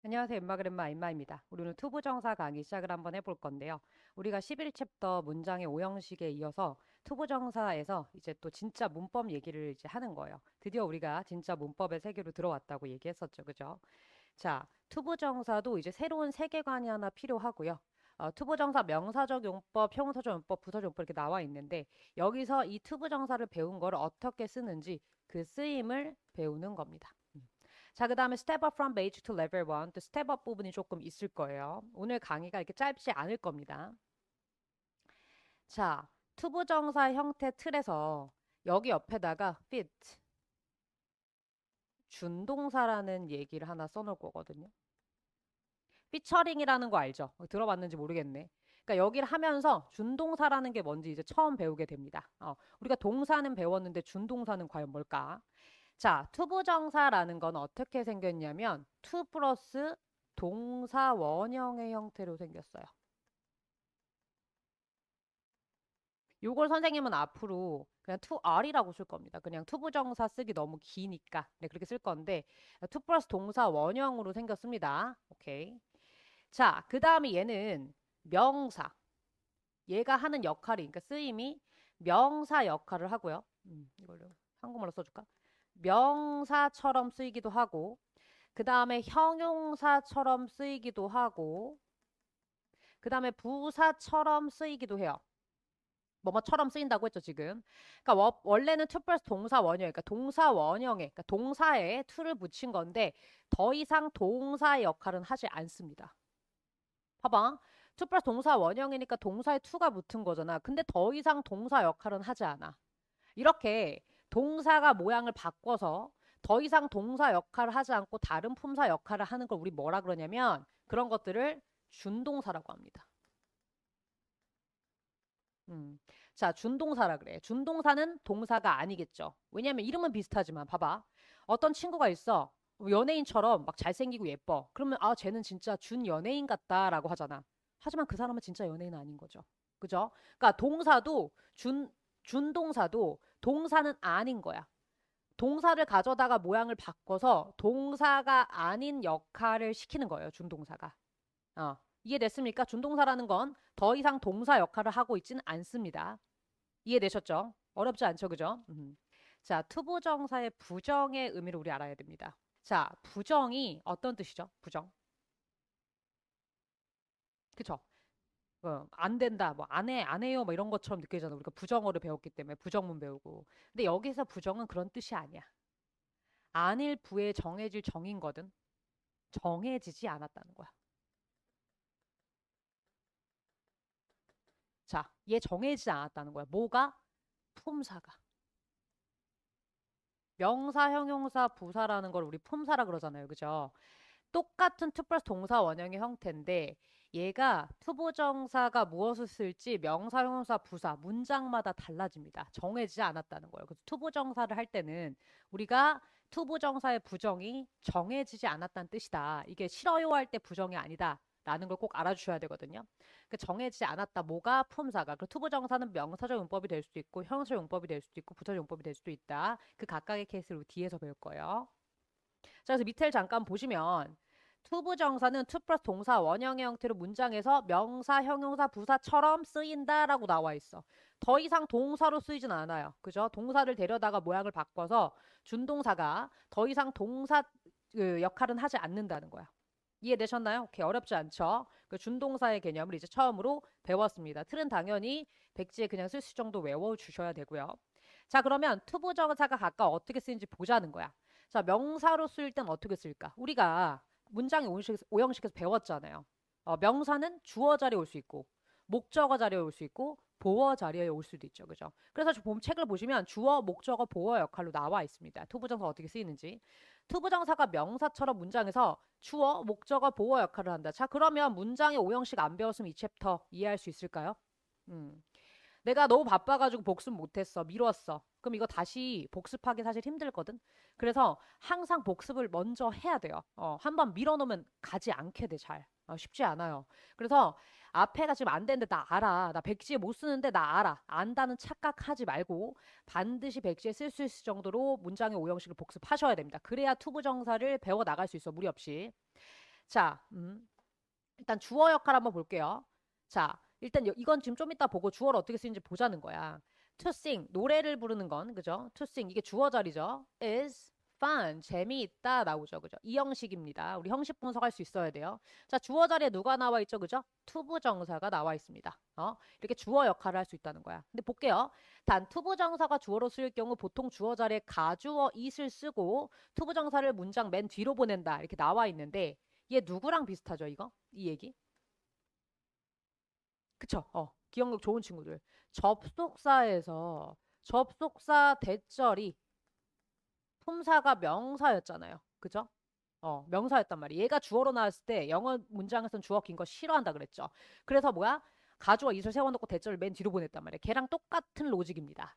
안녕하세요. 엠마그램마 임마입니다. 우리는 투부정사 강의 시작을 한번 해볼 건데요. 우리가 11챕터 문장의 오형식에 이어서 투부정사에서 이제 또 진짜 문법 얘기를 이제 하는 거예요. 드디어 우리가 진짜 문법의 세계로 들어왔다고 얘기했었죠. 그죠? 자, 투부정사도 이제 새로운 세계관이 하나 필요하고요. 투부정사 명사적 용법, 형용사적 용법, 부사적 용법 이렇게 나와 있는데 여기서 이 투부정사를 배운 걸 어떻게 쓰는지 그 쓰임을 배우는 겁니다. 자, 그 다음에 step up from basic to level 1. 또 step up 부분이 조금 있을 거예요. 오늘 강의가 이렇게 짧지 않을 겁니다. 자, 투부정사 형태 틀에서 여기 옆에다가 fit, 준동사라는 얘기를 하나 써놓을 거거든요. 피처링이라는 거 알죠? 들어봤는지 모르겠네. 그러니까 여기를 하면서 준동사라는 게 뭔지 이제 처음 배우게 됩니다. 우리가 동사는 배웠는데 준동사는 과연 뭘까? 자, 투부정사라는 건 어떻게 생겼냐면 to 플러스 동사 원형의 형태로 생겼어요. 요걸 선생님은 앞으로 그냥 to are이라고 쓸 겁니다. 그냥 투부정사 쓰기 너무 기니까 네, 그렇게 쓸 건데 to 플러스 동사 원형으로 생겼습니다. 오케이. 자, 그 다음에 얘는 명사. 얘가 하는 역할이, 그러니까 쓰임이 명사 역할을 하고요. 이걸로 한국말로 써줄까? 명사처럼 쓰이기도 하고, 그 다음에 형용사처럼 쓰이기도 하고, 그 다음에 부사처럼 쓰이기도 해요. 뭐뭐처럼 쓰인다고 했죠, 지금. 그러니까 원래는 to 플러스 동사 원형, 그러니까 동사 원형에, 그러니까 동사에 to를 붙인 건데 더 이상 동사의 역할은 하지 않습니다. 봐봐. to 플러스 동사 원형이니까 동사에 to가 붙은 거잖아. 근데 더 이상 동사 역할은 하지 않아. 이렇게 동사가 모양을 바꿔서 더 이상 동사 역할을 하지 않고 다른 품사 역할을 하는 걸 우리 뭐라 그러냐면 그런 것들을 준동사라고 합니다. 자, 준동사라 그래. 준동사는 동사가 아니겠죠. 왜냐면 이름은 비슷하지만 봐봐. 어떤 친구가 있어. 연예인처럼 막 잘생기고 예뻐. 그러면 아, 쟤는 진짜 준 연예인 같다라고 하잖아. 하지만 그 사람은 진짜 연예인은 아닌 거죠. 그죠? 그러니까 동사도 준동사도 동사는 아닌 거야. 동사를 가져다가 모양을 바꿔서 동사가 아닌 역할을 시키는 거예요. 준동사가. 이해됐습니까? 준동사라는 건 더 이상 동사 역할을 하고 있지는 않습니다. 이해되셨죠? 어렵지 않죠, 그죠? 자, 투부정사의 부정의 의미를 우리 알아야 됩니다. 자, 부정이 어떤 뜻이죠? 부정. 그쵸? 안 된다, 뭐, 안 해요, 뭐 이런 것처럼 느껴지잖아. 우리가 부정어를 배웠기 때문에 부정문 배우고. 근데 여기서 부정은 그런 뜻이 아니야. 안일 부에 정해질 정인거든. 정해지지 않았다는 거야. 자, 얘 정해지지 않았다는 거야. 뭐가? 품사가. 명사, 형용사, 부사라는 걸 우리 품사라 그러잖아요. 그죠? 똑같은 to 플러스 동사 원형의 형태인데 얘가 투부정사가 무엇을 쓸지 명사, 형용사, 부사 문장마다 달라집니다. 정해지지 않았다는 거예요. 그래서 투부정사를 할 때는 우리가 투부정사의 부정이 정해지지 않았다는 뜻이다. 이게 싫어요 할 때 부정이 아니다. 라는 걸 꼭 알아주셔야 되거든요. 그 정해지지 않았다. 뭐가 품사가. 그 투부정사는 명사적 용법이 될 수도 있고 형용사적 용법이 될 수도 있고 부사적 용법이 될 수도 있다. 그 각각의 케이스를 뒤에서 배울 거예요. 자, 그래서 밑에를 잠깐 보시면 투부정사는 to 플러스 동사 원형의 형태로 문장에서 명사, 형용사, 부사처럼 쓰인다라고 나와 있어. 더 이상 동사로 쓰이진 않아요. 그죠? 동사를 데려다가 모양을 바꿔서 준동사가 더 이상 동사 그 역할은 하지 않는다는 거야. 이해되셨나요? 오케이, 어렵지 않죠? 그 준동사의 개념을 이제 처음으로 배웠습니다. 틀은 당연히 백지에 그냥 쓸 수 정도 외워주셔야 되고요. 자, 그러면 투부정사가 각각 어떻게 쓰이는지 보자는 거야. 자, 명사로 쓰일 땐 어떻게 쓸까? 우리가 문장의 오형식에서 배웠잖아요. 명사는 주어 자리에 올 수 있고, 목적어 자리에 올 수 있고, 보어 자리에 올 수도 있죠. 그죠? 그래서 책을 보시면 주어, 목적어, 보어 역할로 나와 있습니다. 투부정사 어떻게 쓰이는지. 투부정사가 명사처럼 문장에서 주어, 목적어, 보어 역할을 한다. 자, 그러면 문장의 오형식 안 배웠으면 이 챕터 이해할 수 있을까요? 음. 내가 너무 바빠가지고 복습 못했어. 미뤘어. 그럼 이거 다시 복습하기 사실 힘들거든. 그래서 항상 복습을 먼저 해야 돼요. 한번 밀어놓으면 가지 않게 돼, 잘. 쉽지 않아요. 그래서 앞에가 지금 안 되는데 나 알아. 나 백지에 못 쓰는데 나 알아. 안다는 착각하지 말고 반드시 백지에 쓸 수 있을 정도로 문장의 오형식을 복습하셔야 됩니다. 그래야 투부정사를 배워 나갈 수 있어. 무리 없이. 자, 일단 주어 역할 한번 볼게요. 자, 일단 이건 지금 좀 이따 보고 주어를 어떻게 쓰는지 보자는 거야. To sing, 노래를 부르는 건, 그죠? To sing, 이게 주어 자리죠. is fun, 재미있다 나오죠. 그죠? 이 형식입니다. 우리 형식 분석할 수 있어야 돼요. 자, 주어 자리에 누가 나와 있죠? 그죠? 투부정사가 나와 있습니다. 이렇게 주어 역할을 할 수 있다는 거야. 근데 볼게요. 단, 투부정사가 주어로 쓰일 경우 보통 주어 자리에 가주어 it을 쓰고 투부정사를 문장 맨 뒤로 보낸다. 이렇게 나와 있는데 얘 누구랑 비슷하죠, 이거? 이 얘기? 그쵸? 기억력 좋은 친구들. 접속사에서 접속사 대절이 품사가 명사였잖아요. 그죠? 명사였단 말이에요. 얘가 주어로 나왔을 때 영어 문장에서는 주어 긴 거 싫어한다 그랬죠. 그래서 뭐야? 가주어 이슬 세워놓고 대절을 맨 뒤로 보냈단 말이에요. 걔랑 똑같은 로직입니다.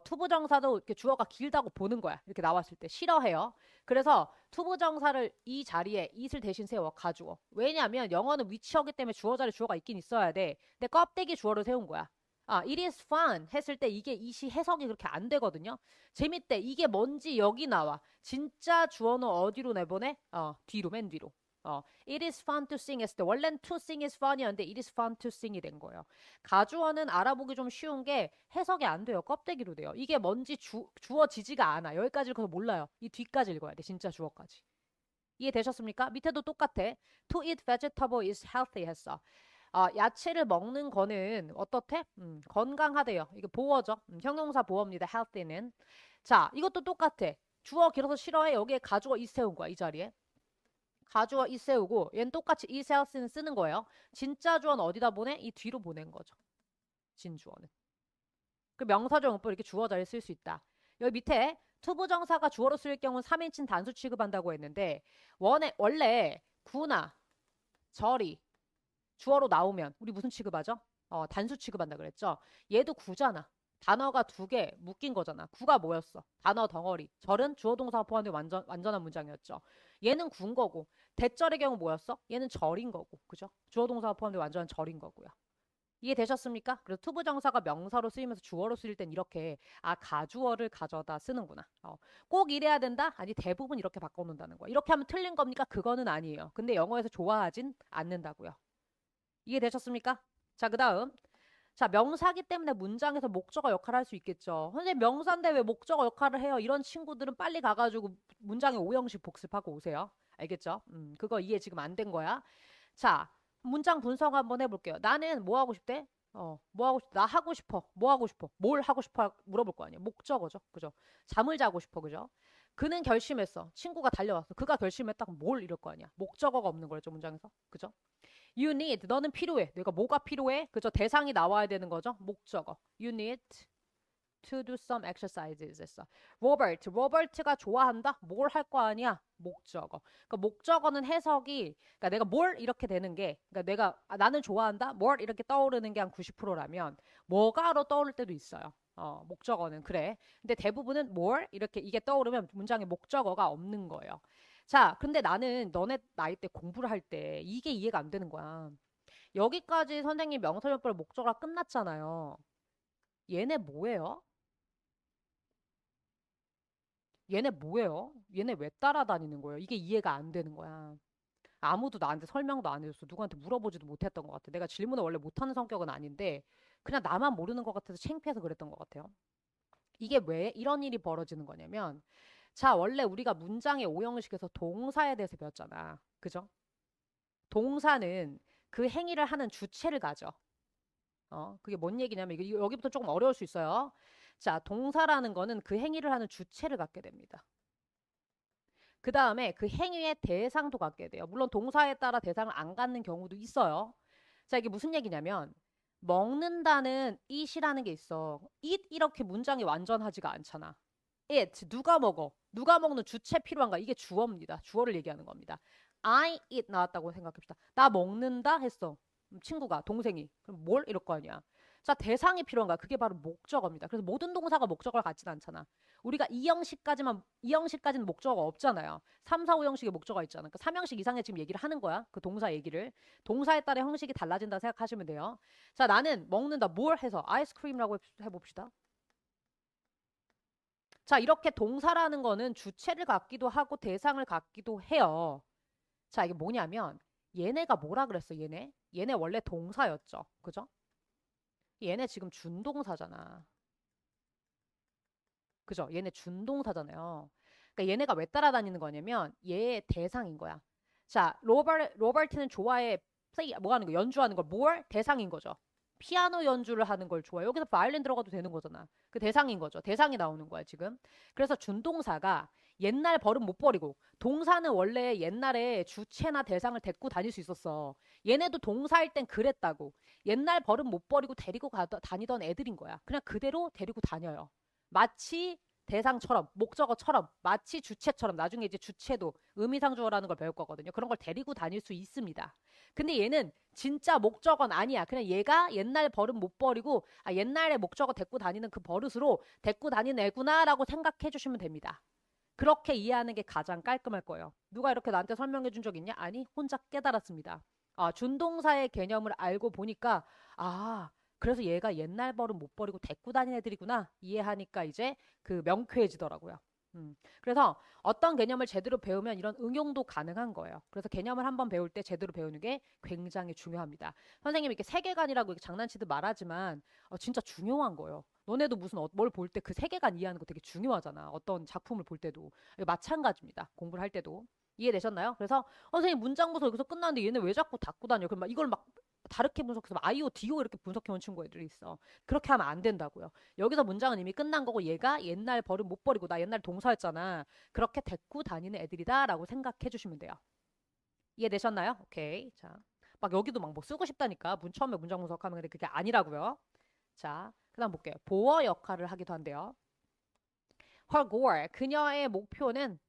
투부정사도 이렇게 주어가 길다고 보는 거야. 이렇게 나왔을 때 싫어해요. 그래서 투부정사를 이 자리에 it을 대신 세워 가주어. 왜냐하면 영어는 위치어기 때문에 주어 자리 주어가 있긴 있어야 돼. 근데 껍데기 주어를 세운 거야. it is fun 했을 때 이게 it이 해석이 그렇게 안 되거든요. 재밌대. 이게 뭔지 여기 나와. 진짜 주어는 어디로 내보내? 뒤로, 맨 뒤로. it is fun to sing 했을 때 원래는 to sing is fun이었는데 it is fun to sing이 된 거예요. 가주어는 알아보기 좀 쉬운 게 해석이 안 돼요. 껍데기로 돼요. 이게 뭔지 주어지지가 않아. 여기까지 읽어서 몰라요. 이 뒤까지 읽어야 돼. 진짜 주어까지. 이해되셨습니까? 밑에도 똑같아. To eat vegetable is healthy 했어. 야채를 먹는 거는 어떻대? 건강하대요. 이게 보어죠. 형용사 보어입니다. healthy는. 자, 이것도 똑같아. 주어 길어서 싫어해. 여기에 가주어 is 세운 거야. 이 자리에. 가주어 is 세우고 얘는 똑같이 is healthy는 쓰는 거예요. 진짜 주어는 어디다 보내? 이 뒤로 보낸 거죠. 진주어는. 그 명사적 용법 이렇게 주어 자리에 쓸 수 있다. 여기 밑에 투부정사가 주어로 쓰일 경우는 3인칭 단수 취급한다고 했는데 원래 구나 절이 주어로 나오면 우리 무슨 취급하죠? 단수 취급한다 그랬죠? 얘도 구잖아. 단어가 두 개 묶인 거잖아. 구가 뭐였어? 단어 덩어리. 절은 주어 동사가 포함된 완전한 문장이었죠. 얘는 구인 거고 대절의 경우 뭐였어? 얘는 절인 거고. 그죠? 주어 동사가 포함된 완전한 절인 거고요. 이해되셨습니까? 그래서 투부정사가 명사로 쓰이면서 주어로 쓰일 땐 이렇게 가주어를 가져다 쓰는구나. 꼭 이래야 된다? 아니 대부분 이렇게 바꿔놓는다는 거야. 이렇게 하면 틀린 겁니까? 그거는 아니에요. 근데 영어에서 좋아하진 않는다고요. 이해되셨습니까? 자, 그 다음. 자, 명사기 때문에 문장에서 목적어 역할을 할 수 있겠죠. 선생님, 명사인데 왜 목적어 역할을 해요? 이런 친구들은 빨리 가가지고 문장의 오형식 복습하고 오세요. 알겠죠? 그거 이해 지금 안 된 거야. 자, 문장 분석 한번 해볼게요. 나는 뭐 하고 싶대? 뭐 하고 싶, 나 하고 싶어. 뭐 하고 싶어? 뭘 하고 싶어? 물어볼 거 아니에요. 목적어죠. 그죠? 잠을 자고 싶어. 그죠? 그는 결심했어. 친구가 달려왔어. 그가 결심했다. 뭘 이럴 거 아니야. 목적어가 없는 거였죠, 문장에서. 그죠? You need, 너는 필요해. 내가 뭐가 필요해? 그죠? 대상이 나와야 되는 거죠? 목적어. You need to do some exercises 했어. 로버트가 좋아한다? 뭘 할 거 아니야? 목적어. 그러니까 목적어는 해석이, 그러니까 내가 뭘 이렇게 되는 게, 그러니까 내가 나는 좋아한다? 뭘 이렇게 떠오르는 게 한 90%라면 뭐가로 떠오를 때도 있어요. 목적어는 그래. 근데 대부분은 뭘 이렇게 이게 떠오르면 문장에 목적어가 없는 거예요. 자, 근데 나는 너네 나이 때 공부를 할 때 이게 이해가 안 되는 거야. 여기까지 선생님 명사용법 목적어가 끝났잖아요. 얘네 뭐예요? 얘네 뭐예요? 얘네 왜 따라다니는 거예요? 이게 이해가 안 되는 거야. 아무도 나한테 설명도 안 해줬어. 누구한테 물어보지도 못했던 것 같아. 내가 질문을 원래 못하는 성격은 아닌데 그냥 나만 모르는 것 같아서 창피해서 그랬던 것 같아요. 이게 왜 이런 일이 벌어지는 거냐면 자, 원래 우리가 문장의 오형식에서 동사에 대해서 배웠잖아. 그죠? 동사는 그 행위를 하는 주체를 가져. 그게 뭔 얘기냐면 여기부터 조금 어려울 수 있어요. 자, 동사라는 거는 그 행위를 하는 주체를 갖게 됩니다. 그 다음에 그 행위의 대상도 갖게 돼요. 물론 동사에 따라 대상을 안 갖는 경우도 있어요. 자, 이게 무슨 얘기냐면 먹는다는 it이라는 게 있어. it 이렇게 문장이 완전하지가 않잖아. it 누가 먹어? 누가 먹는 주체 필요한가? 이게 주어입니다. 주어를 얘기하는 겁니다. I eat 나왔다고 생각합시다. 나 먹는다 했어. 친구가 동생이 그럼 뭘 이럴 거 아니야. 자, 대상이 필요한가? 그게 바로 목적어입니다. 그래서 모든 동사가 목적어를 갖지는 않잖아. 우리가 이 형식까지는 목적어가 없잖아요. 3, 4, 5형식의 목적어가 있잖아. 그러니까 3형식 이상의 지금 얘기를 하는 거야. 그 동사 얘기를. 동사에 따라 형식이 달라진다 생각하시면 돼요. 자, 나는 먹는다 뭘 해서 아이스크림이라고 해봅시다. 자, 이렇게 동사라는 거는 주체를 갖기도 하고 대상을 갖기도 해요. 자, 이게 뭐냐면 얘네가 뭐라 그랬어, 얘네 원래 동사였죠. 그죠? 얘네 지금 준동사잖아. 그죠? 얘네 준동사잖아요. 그러니까 얘네가 왜 따라다니는 거냐면 얘의 대상인 거야. 자, 로버트는 좋아해. 플레이 뭐 하는 거? 연주하는 걸 뭘? 대상인 거죠. 피아노 연주를 하는 걸 좋아해. 여기서 바이올린 들어가도 되는 거잖아. 그 대상인 거죠. 대상이 나오는 거야, 지금. 그래서 준동사가 옛날 버릇 못 버리고 동사는 원래 옛날에 주체나 대상을 데리고 다닐 수 있었어. 얘네도 동사일 땐 그랬다고. 옛날 버릇 못 버리고 데리고 다니던 애들인 거야. 그냥 그대로 데리고 다녀요. 마치 대상처럼, 목적어처럼, 마치 주체처럼, 나중에 이제 주체도 의미상주어라는 걸 배울 거거든요. 그런 걸 데리고 다닐 수 있습니다. 근데 얘는 진짜 목적어는 아니야. 그냥 얘가 옛날 버릇 못 버리고, 아, 옛날에 목적어 데리고 다니는 그 버릇으로 데리고 다니는 애구나라고 생각해 주시면 됩니다. 그렇게 이해하는 게 가장 깔끔할 거예요. 누가 이렇게 나한테 설명해 준 적 있냐? 아니, 혼자 깨달았습니다. 아, 준동사의 개념을 알고 보니까, 아, 그래서 얘가 옛날 버릇 못 버리고 데리고 다니는 애들이구나. 이해하니까 이제 그 명쾌해지더라고요. 그래서 어떤 개념을 제대로 배우면 이런 응용도 가능한 거예요. 그래서 개념을 한번 배울 때 제대로 배우는 게 굉장히 중요합니다. 선생님이 이렇게 세계관이라고 이렇게 장난치듯 말하지만 진짜 중요한 거예요. 너네도 무슨 뭘 볼 때 그 세계관 이해하는 거 되게 중요하잖아. 어떤 작품을 볼 때도. 마찬가지입니다. 공부를 할 때도. 이해되셨나요? 그래서 선생님 문장 분석 여기서 끝났는데 얘네 왜 자꾸 닫고 다녀? 그럼 막 이걸 막 다르게 분석해서 아이오, 디오 이렇게 분석해온 친구들이 있어. 그렇게 하면 안 된다고요. 여기서 문장은 이미 끝난 거고 얘가 옛날 버릇 못 버리고 나 옛날 동사였잖아. 그렇게 데리고 다니는 애들이다라고 생각해 주시면 돼요. 이해되셨나요? 오케이. 자, 막 여기도 막 뭐 쓰고 싶다니까. 처음에 문장 분석하면 근데 그게 아니라고요. 자, 그다음 볼게요. 보어 역할을 하기도 한대요. Her goal, 그녀의 목표는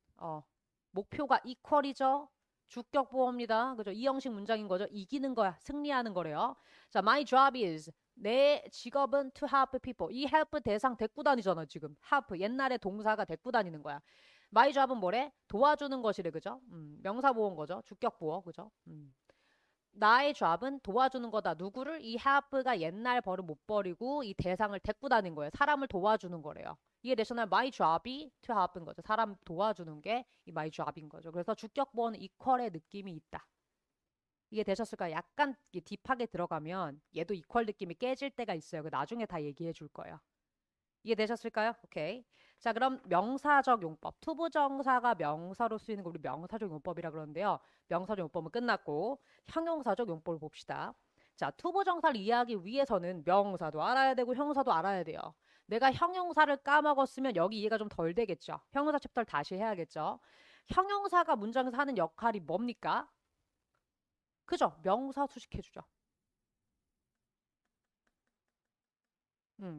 목표가 equal이죠. 주격 보어입니다. 그죠? 이 형식 문장인 거죠. 이기는 거야. 승리하는 거래요. 자, my job is 내 직업은 to help people. 이 help 대상 데리고 다니잖아, 지금. help 옛날에 동사가 데리고 다니는 거야. my job은 뭐래? 도와주는 것이래, 그죠? 명사 보어인 거죠. 주격 보어, 그죠? 나의 job은 도와주는 거다. 누구를? 이 help가 옛날 버릇 못 버리고 이 대상을 데리고 다닌 거예요. 사람을 도와주는 거래요. 이해되셨나요? My job이 to help인 거죠. 사람 도와주는 게 이 my job인 거죠. 그래서 주격 보어는 equal의 느낌이 있다. 이해되셨을까요? 약간 딥하게 들어가면 얘도 equal 느낌이 깨질 때가 있어요. 그 나중에 다 얘기해 줄 거예요. 이해되셨을까요? 오케이. 자, 그럼 명사적 용법. 투부정사가 명사로 쓰이는 거 우리 명사적 용법이라 그러는데요. 명사적 용법은 끝났고 형용사적 용법을 봅시다. 자, 투부정사를 이해하기 위해서는 명사도 알아야 되고 형사도 알아야 돼요. 내가 형용사를 까먹었으면 여기 이해가 좀 덜 되겠죠. 형용사 챕터를 다시 해야겠죠. 형용사가 문장에서 하는 역할이 뭡니까? 그죠? 명사 수식해주죠.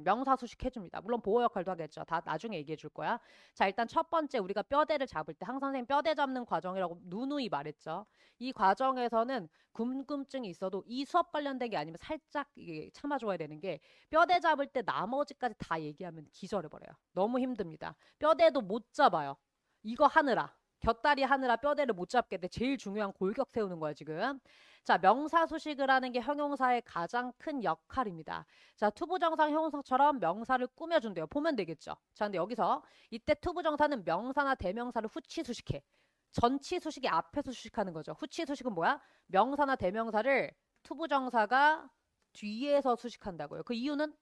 명사 수식해줍니다. 물론 보호 역할도 하겠죠. 다 나중에 얘기해 줄 거야. 자, 일단 첫 번째 우리가 뼈대를 잡을 때 항상 선생님 뼈대 잡는 과정이라고 누누이 말했죠. 이 과정에서는 궁금증이 있어도 이 수업 관련된 게 아니면 살짝 이게 참아줘야 되는 게 뼈대 잡을 때 나머지까지 다 얘기하면 기절해버려요. 너무 힘듭니다. 뼈대도 못 잡아요. 이거 하느라. 곁다리 하느라 뼈대를 못 잡겠대. 제일 중요한 골격 세우는 거야, 지금. 자, 명사 수식을 하는 게 형용사의 가장 큰 역할입니다. 자, 투부정사 형용사처럼 명사를 꾸며준대요. 보면 되겠죠. 자, 근데 여기서 이때 투부정사는 명사나 대명사를 후치 수식해. 전치 수식이 앞에서 수식하는 거죠. 후치 수식은 뭐야? 명사나 대명사를 투부정사가 뒤에서 수식한다고요. 그 이유는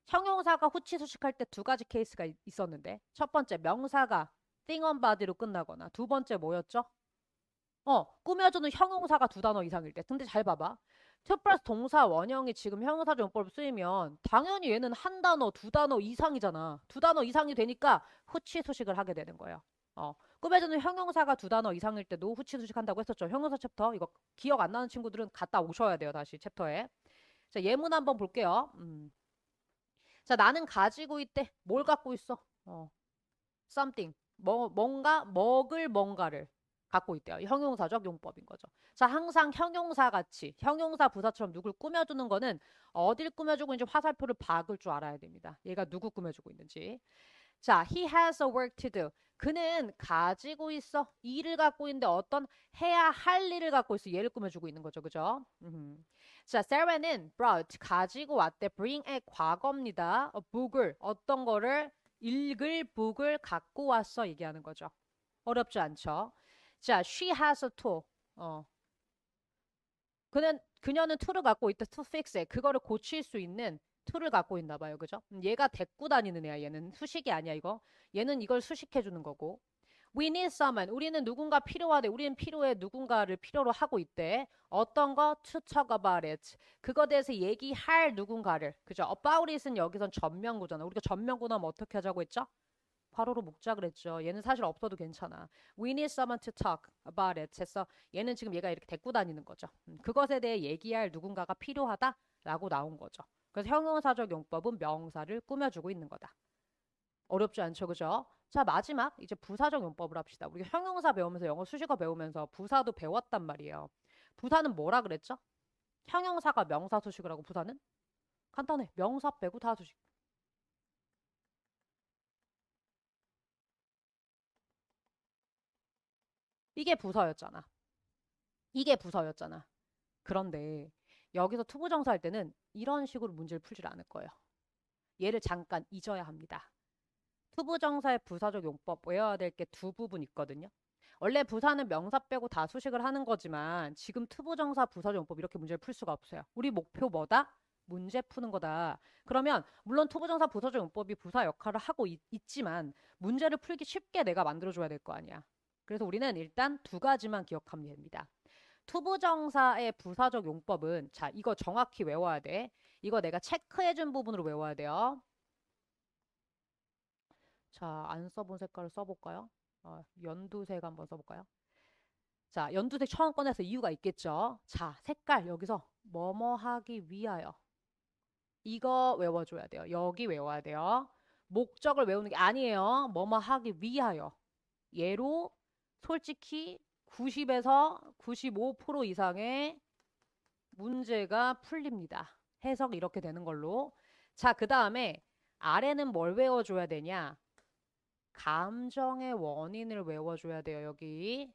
형용사가 후치 수식할 때 두 가지 케이스가 있었는데 첫 번째 명사가 thing on body로 끝나거나 두 번째 뭐였죠? 꾸며주는 형용사가 두 단어 이상일 때. 근데 잘 봐봐. 투 플러스 동사 원형이 지금 형용사적 용법을 쓰이면 당연히 얘는 한 단어, 두 단어 이상이잖아. 두 단어 이상이 되니까 후치 수식을 하게 되는 거예요. 꾸며주는 형용사가 두 단어 이상일 때도 후치 수식한다고 했었죠. 형용사 챕터 이거 기억 안 나는 친구들은 갔다 오셔야 돼요. 다시 챕터에. 자, 예문 한번 볼게요. 자, 나는 가지고 있대. 뭘 갖고 있어? something. 뭔가 먹을 뭔가를 갖고 있대요. 형용사적 용법인 거죠. 자, 항상 형용사 같이 형용사 부사처럼 누굴 꾸며주는 거는 어딜 꾸며주고 있는지 화살표를 박을 줄 알아야 됩니다. 얘가 누구 꾸며주고 있는지. 자, he has a work to do. 그는 가지고 있어. 일을 갖고 있는데 어떤 해야 할 일을 갖고 있어. 얘를 꾸며주고 있는 거죠. 그죠? 자, Sarah는 brought 가지고 왔대. bring의 과거입니다. book을 어떤 거를 읽을 북을 갖고 왔어 얘기하는 거죠. 어렵지 않죠? 자, she has a tool. 그녀는 툴을 갖고 있다. to fix it. 그거를 고칠 수 있는 툴을 갖고 있나 봐요. 그죠? 얘가 데리고 다니는 애야. 얘는 수식이 아니야, 이거. 얘는 이걸 수식해 주는 거고. We need someone. 우리는 누군가 필요하대. 우리는 필요해. 누군가를 필요로 하고 있대. 어떤 거? To talk about it. 그거 대해서 얘기할 누군가를. 그죠? About it은 여기선 전명구잖아. 우리가 전명구 나면 어떻게 하자고 했죠? 괄호로 묶자 그랬죠. 얘는 사실 없어도 괜찮아. We need someone to talk about it. 해서 얘는 지금 얘가 이렇게 데리고 다니는 거죠. 그것에 대해 얘기할 누군가가 필요하다라고 나온 거죠. 그래서 형용사적 용법은 명사를 꾸며주고 있는 거다. 어렵지 않죠, 그죠? 자, 마지막 이제 부사적 용법을 합시다. 우리가 형용사 배우면서 영어 수식어 배우면서 부사도 배웠단 말이에요. 부사는 뭐라 그랬죠? 형용사가 명사 수식을 하고 부사는? 간단해. 명사 빼고 다 수식. 이게 부사였잖아. 이게 부사였잖아. 그런데 여기서 투부정사 할 때는 이런 식으로 문제를 풀질 않을 거예요. 얘를 잠깐 잊어야 합니다. 투부정사의 부사적 용법 외워야 될 게 두 부분 있거든요. 원래 부사는 명사 빼고 다 수식을 하는 거지만 지금 투부정사 부사적 용법 이렇게 문제를 풀 수가 없어요. 우리 목표 뭐다? 문제 푸는 거다. 그러면 물론 투부정사 부사적 용법이 부사 역할을 하고 있지만 문제를 풀기 쉽게 내가 만들어줘야 될 거 아니야. 그래서 우리는 일단 두 가지만 기억하면 됩니다. 투부정사의 부사적 용법은 자 이거 정확히 외워야 돼. 이거 내가 체크해준 부분으로 외워야 돼요. 자, 안 써본 색깔을 써볼까요? 연두색 한번 써볼까요? 자, 연두색 처음 꺼내서 이유가 있겠죠. 자, 색깔 여기서 뭐뭐 하기 위하여 이거 외워줘야 돼요. 여기 외워야 돼요. 목적을 외우는 게 아니에요. 뭐뭐 하기 위하여 얘로 솔직히 90에서 95% 이상의 문제가 풀립니다. 해석 이렇게 되는 걸로. 자, 그 다음에 아래는 뭘 외워줘야 되냐? 감정의 원인을 외워줘야 돼요. 여기.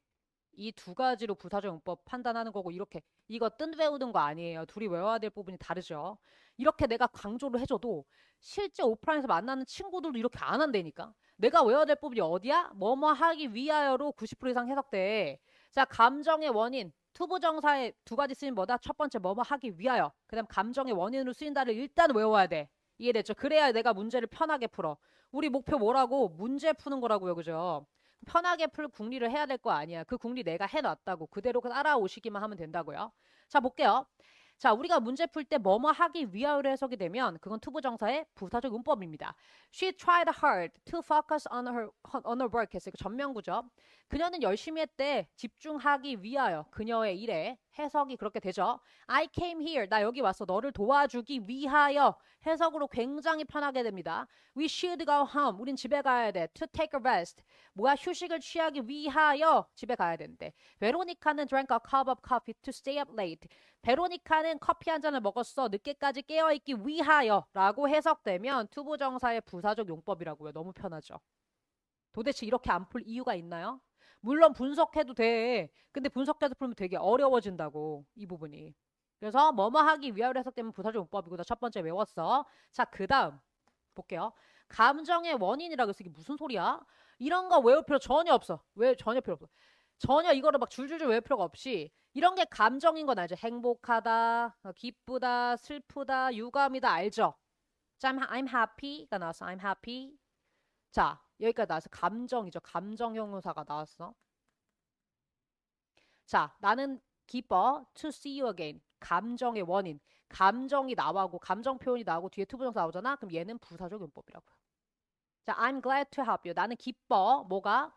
이 두 가지로 부사적 용법 판단하는 거고 이렇게 이거 뜬 외우는 거 아니에요. 둘이 외워야 될 부분이 다르죠. 이렇게 내가 강조를 해줘도 실제 오프라인에서 만나는 친구들도 이렇게 안 한다니까. 내가 외워야 될 부분이 어디야? 뭐뭐 하기 위하여로 90% 이상 해석돼. 자, 감정의 원인. 투부정사의 두 가지 쓰임 뭐다? 첫 번째 뭐뭐 하기 위하여. 그 다음 감정의 원인으로 쓰인다를 일단 외워야 돼. 이해됐죠? 그래야 내가 문제를 편하게 풀어. 우리 목표 뭐라고? 문제 푸는 거라고요. 그죠? 편하게 풀 궁리를 해야 될 거 아니야. 그 궁리 내가 해놨다고. 그대로 따라오시기만 하면 된다고요. 자, 볼게요. 자, 우리가 문제 풀 때 뭐뭐 하기 위하여로 해석이 되면 그건 투부정사의 부사적 용법입니다. She tried hard to focus on her work 했어요. 전명구죠. 그녀는 열심히 했대. 집중하기 위하여. 그녀의 일에 해석이 그렇게 되죠. I came here. 나 여기 왔어. 너를 도와주기 위하여. 해석으로 굉장히 편하게 됩니다. We should go home. 우린 집에 가야 돼. To take a rest. 뭐야? 휴식을 취하기 위하여 집에 가야 된대. 베로니카는 drank a cup of coffee to stay up late. 베로니카는 커피 한 잔을 먹었어. 늦게까지 깨어있기 위하여 라고 해석되면 투부정사의 부사적 용법이라고요. 너무 편하죠. 도대체 이렇게 안 풀 이유가 있나요? 물론 분석해도 돼. 근데 분석해서 풀면 되게 어려워진다고. 이 부분이. 그래서 뭐뭐 하기 위하여 해석되면 부사적 용법이고 첫 번째 외웠어. 자, 그 다음 볼게요. 감정의 원인이라고 해서 이게 무슨 소리야? 이런 거 외울 필요 전혀 없어. 왜 전혀 필요 없어. 전혀 이거를 막 줄줄줄 외울 필요가 없이 이런 게 감정인 건 알죠. 행복하다, 기쁘다, 슬프다, 유감이다 알죠. 자, I'm happy가 나왔어. I'm happy. 자, 여기까지 나와서 감정이죠. 감정 형용사가 나왔어. 자, 나는 기뻐. To see you again. 감정의 원인. 감정이 나오고 감정 표현이 나오고 뒤에 투부정사 나오잖아. 그럼 얘는 부사적 용법이라고요. 자, I'm glad to help you. 나는 기뻐. 뭐가?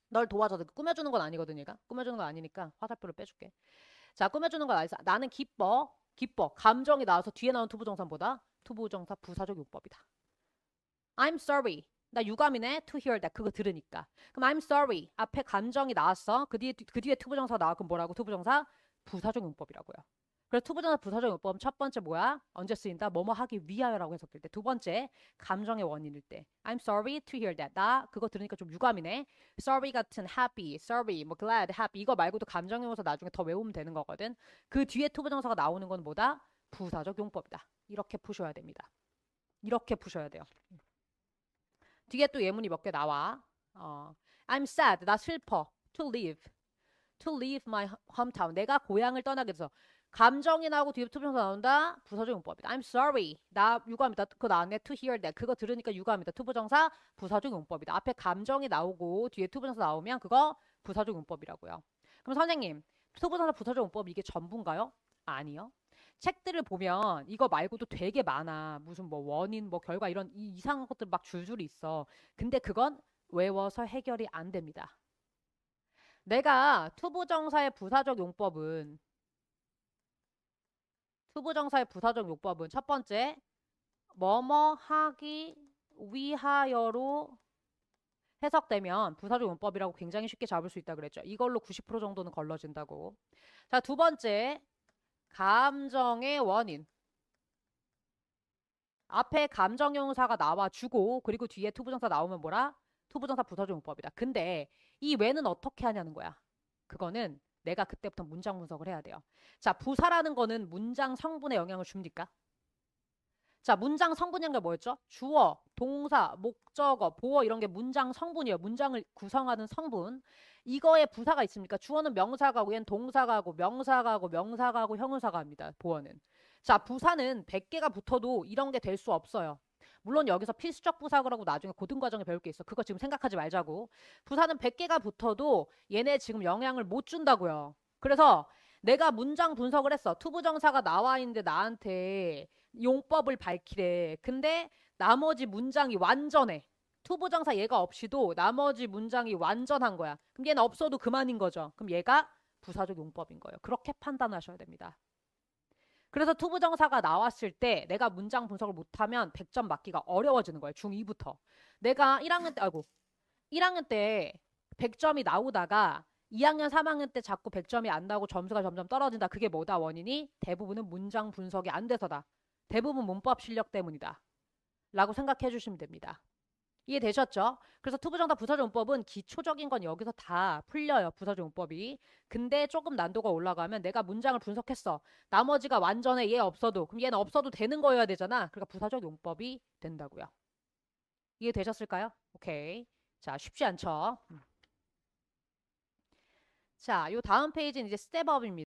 널 도와줘. 꾸며주는 건 아니거든, 얘가. 꾸며주는 건 아니니까 화살표를 빼줄게. 자, 꾸며주는 건 아니지. 나는 기뻐. 기뻐. 감정이 나와서 뒤에 나온 투부정사보다 투부정사 부사적 용법이다. I'm sorry. 나 유감이네. To hear that. 그거 들으니까. 그럼 I'm sorry. 앞에 감정이 나왔어. 그 뒤에 투부정사 나와. 그럼 뭐라고? 투부정사 부사적 용법이라고요. 그래서 투부정사 부사적 용법 첫 번째 뭐야? 언제 쓰인다? 뭐뭐 하기 위하여라고 해석될 때. 두 번째 감정의 원인일 때. I'm sorry to hear that. 나 그거 들으니까 좀 유감이네. Sorry 같은 happy, sorry, 뭐 glad, happy 이거 말고도 감정용어서 나중에 더 외우면 되는 거거든. 그 뒤에 투부정사가 나오는 건 뭐다? 부사적 용법이다. 이렇게 푸셔야 됩니다. 이렇게 푸셔야 돼요. 뒤에 또 예문이 몇 개 나와. I'm sad. 나 슬퍼. to leave. To leave my hometown. 내가 고향을 떠나게 돼서. 감정이 나오고 뒤에 투부정사 나온다. 부사적 용법이다. I'm sorry. 나 유감이다. 그거 나왔네. To hear that. 그거 들으니까 유감이다. 투부정사 부사적 용법이다. 앞에 감정이 나오고 뒤에 투부정사 나오면 그거 부사적 용법이라고요. 그럼 선생님, 투부정사 부사적 용법 이게 전부인가요? 아니요. 책들을 보면 이거 말고도 되게 많아. 무슨 뭐 원인, 뭐 결과 이런 이상한 것들 막 줄줄이 있어. 근데 그건 외워서 해결이 안 됩니다. 내가 투부정사의 부사적 용법은 첫 번째 뭐뭐 하기 위하여로 해석되면 부사적 용법이라고 굉장히 쉽게 잡을 수 있다 그랬죠. 이걸로 90% 정도는 걸러진다고. 자, 두 번째 감정의 원인. 앞에 감정형용사가 나와주고 그리고 뒤에 투부정사 나오면 뭐라? 투부정사 부사적 용법이다. 근데 이 외는 어떻게 하냐는 거야. 그거는 내가 그때부터 문장 분석을 해야 돼요. 자, 부사라는 거는 문장 성분에 영향을 줍니까? 자, 문장 성분이란 게 뭐였죠? 주어, 동사, 목적어, 보어 이런 게 문장 성분이에요. 문장을 구성하는 성분. 이거에 부사가 있습니까? 주어는 명사가 고 얘는 동사가 고 명사가 고 명사가 고 형용사가 합니다. 보어는. 자, 부사는 100개가 붙어도 이런 게 될 수 없어요. 물론 여기서 필수적 부사라고 나중에 고등과정에 배울 게 있어. 그거 지금 생각하지 말자고. 부사는 100개가 붙어도 얘네 지금 영향을 못 준다고요. 그래서 내가 문장 분석을 했어. 투부정사가 나와 있는데 나한테 용법을 밝히래. 근데 나머지 문장이 완전해. 투부정사 얘가 없이도 나머지 문장이 완전한 거야. 그럼 얘는 없어도 그만인 거죠. 그럼 얘가 부사적 용법인 거예요. 그렇게 판단하셔야 됩니다. 그래서 투부정사가 나왔을 때 내가 문장 분석을 못하면 100점 맞기가 어려워지는 거예요. 중2부터. 내가 1학년 때 100점이 나오다가 2학년, 3학년 때 자꾸 100점이 안 나오고 점수가 점점 떨어진다. 그게 뭐다? 원인이 대부분은 문장 분석이 안 돼서다. 대부분 문법 실력 때문이다. 라고 생각해 주시면 됩니다. 이해되셨죠? 그래서 투부정사 부사적 용법은 기초적인 건 여기서 다 풀려요. 부사적 용법이. 근데 조금 난도가 올라가면 내가 문장을 분석했어. 나머지가 완전해. 얘 없어도. 그럼 얘는 없어도 되는 거여야 되잖아. 그러니까 부사적 용법이 된다고요. 이해되셨을까요? 오케이. 자, 쉽지 않죠? 자, 요 다음 페이지는 이제 스텝업입니다.